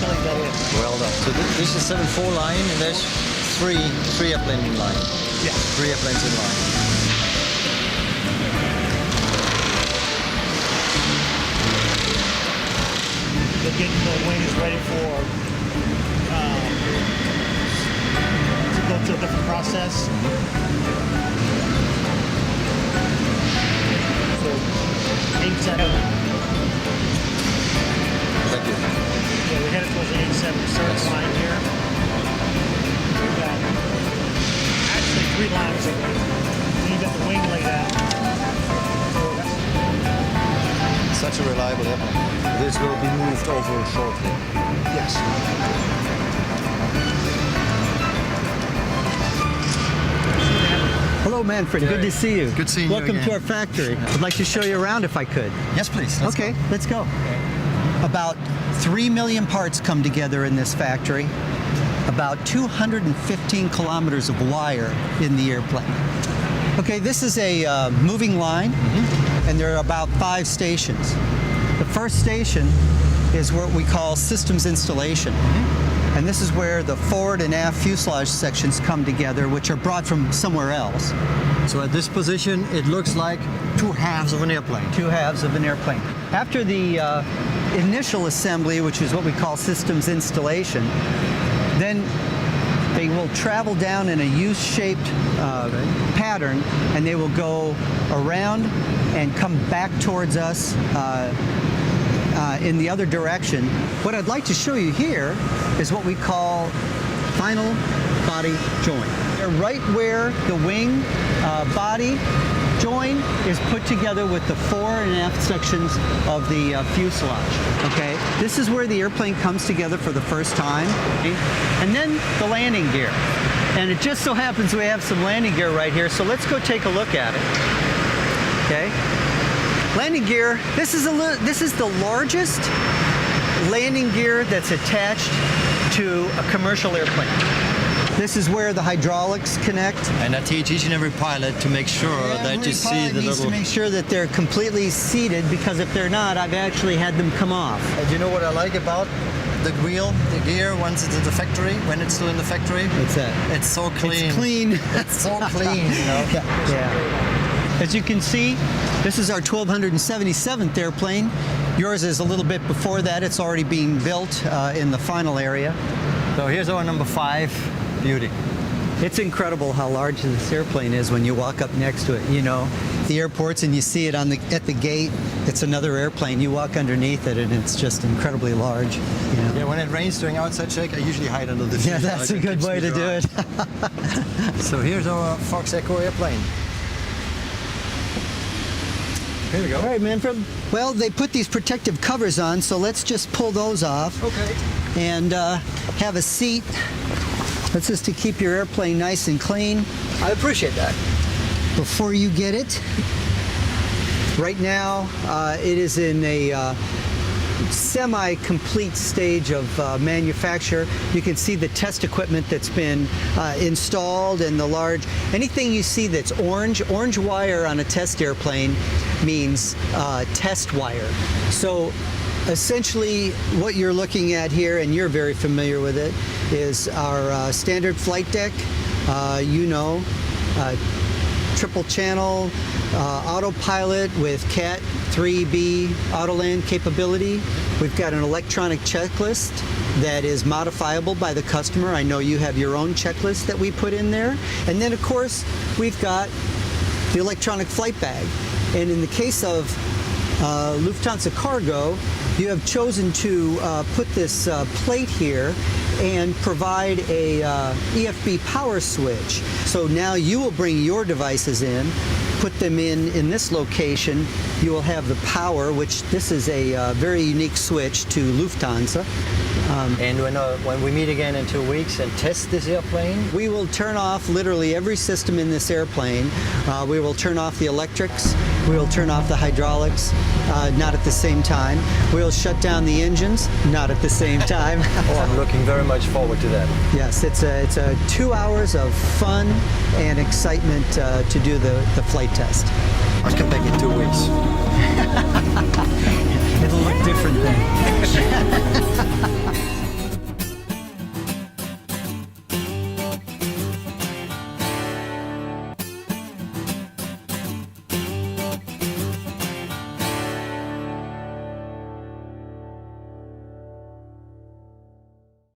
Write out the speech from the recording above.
filling that in. Well done. So this is 7-4 line, and there's three airplane in line. Yeah. 3 airplanes in line. The wing is ready for to go to a different process. So 8-7. Thank you. Yeah, we're headed towards the 8-7 service line here. We've got actually 3 lines of it. Then you've got the wing laid out. So that's, Such a reliable airplane. This will be moved over shortly. yes. Hello, Manfred. Good to see you. Good seeing you Welcome again. to our factory. I'd like to show you around if I could. Yes, please. Okay, let's go. About 3 million parts come together in this factory. About 215 kilometers of wire in the airplane. Okay, this is a moving line, and there are about 5 stations. The first station is what we call systems installation. And this is where the forward and aft fuselage sections come together, which are brought from somewhere else. So at this position, it looks like 2 halves of an airplane. 2 halves of an airplane. After the initial assembly, which is what we call systems installation, then they will travel down in a U-shaped pattern, and they will go around and come back towards us in the other direction. What I'd like to show you here is what we call final body join. They're right where the wing body join is put together with the fore and aft sections of the fuselage. Okay, this is where the airplane comes together for the first time, okay? And then the landing gear. And it just so happens we have some landing gear right here, so let's go take a look at it. Okay, landing gear. This is the largest landing gear that's attached to a commercial airplane. This is where the hydraulics connect. And I teach each and every pilot to make sure that you see the needs little... to make sure that they're completely seated, because if they're not, I've actually had them come off. Do you know what I like about the wheel, the gear, once it's in the factory, when it's still in the factory? What's that? It's so clean. It's clean. It's so clean, you know? Yeah. As you can see, this is our 1277th airplane. Yours is a little bit before that. It's already being built in the final area. So here's our number 5. Beauty. It's incredible how large this airplane is when you walk up next to it. You know, the airports, and you see it at the gate. It's another airplane. You walk underneath it, and it's just incredibly large. You know? Yeah, when it rains during outside check, I usually hide under the Yeah, that's a good way to do it. So here's our Fox Echo airplane. Here we go. All right, Manfred. Well, they put these protective covers on, so let's just pull those off. Okay. And have a seat. That's just to keep your airplane nice and clean. I appreciate that. Before you get it, right now it is in a semi-complete stage of manufacture. You can see the test equipment that's been installed, and the large, anything you see that's orange wire on a test airplane means test wire. So essentially what you're looking at here, and you're very familiar with it, is our standard flight deck. Triple channel autopilot with Cat 3B Autoland capability. We've got an electronic checklist that is modifiable by the customer. I know you have your own checklist that we put in there. And then of course we've got the electronic flight bag. And in the case of Lufthansa Cargo, you have chosen to put this plate here and provide a EFB power switch. So now you will bring your devices in, put them in this location. You will have the power, which this is a very unique switch to Lufthansa. And when we meet again in 2 weeks and test this airplane, we will turn off literally every system in this airplane. We will turn off the electrics. We will turn off the hydraulics, not at the same time. We'll shut down the engines, not at the same time. oh, I'm looking very much forward to that. Yes, it's a 2 hours of fun and excitement to do the flight test. I'll come back in 2 weeks. It'll look different then.